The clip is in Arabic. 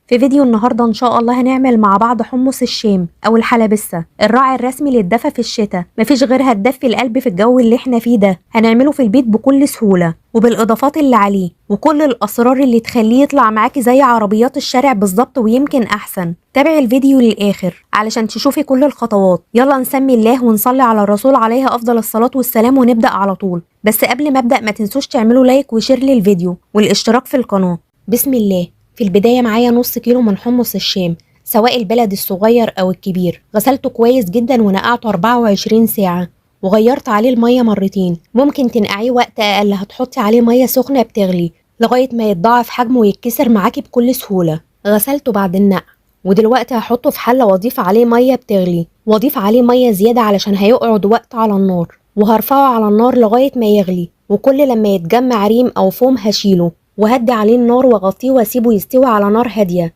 في فيديو النهاردة إن شاء الله هنعمل مع بعض حمص الشام أو الحلبسة، الراعي الرسمي للدفا في الشتاء. مفيش غيرها تدفي القلب في الجو اللي احنا فيه ده. هنعمله في البيت بكل سهولة وبالإضافات اللي عليه وكل الأسرار اللي تخليه يطلع معاكي زي عربيات الشارع بالظبط ويمكن أحسن. تابعي الفيديو للآخر علشان تشوفي كل الخطوات. يلا نسمي الله ونصلي على الرسول عليه أفضل الصلاة والسلام ونبدأ على طول. بس قبل ما أبدأ ما تنسوش تعملوا لايك وشير للفيديو والاشتراك في القناة. بسم الله. في البداية معايا نص كيلو من حمص الشام، سواء البلد الصغير أو الكبير. غسلته كويس جدا ونقعته 24 ساعة وغيرت عليه المية مرتين. ممكن تنقعيه وقت أقل، هتحطي عليه مية سخنة بتغلي لغاية ما يتضاعف حجمه ويتكسر معاكي بكل سهولة. غسلته بعد النقع ودلوقتي هحطه في حلة واضيف عليه مية بتغلي، واضيف عليه مية زيادة علشان هيقعد وقت على النار، وهرفعه على النار لغاية ما يغلي. وكل لما يتجمع ريم أو فوم هشيله وهدي عليه النار واغطيه واسيبه يستوي على نار هاديه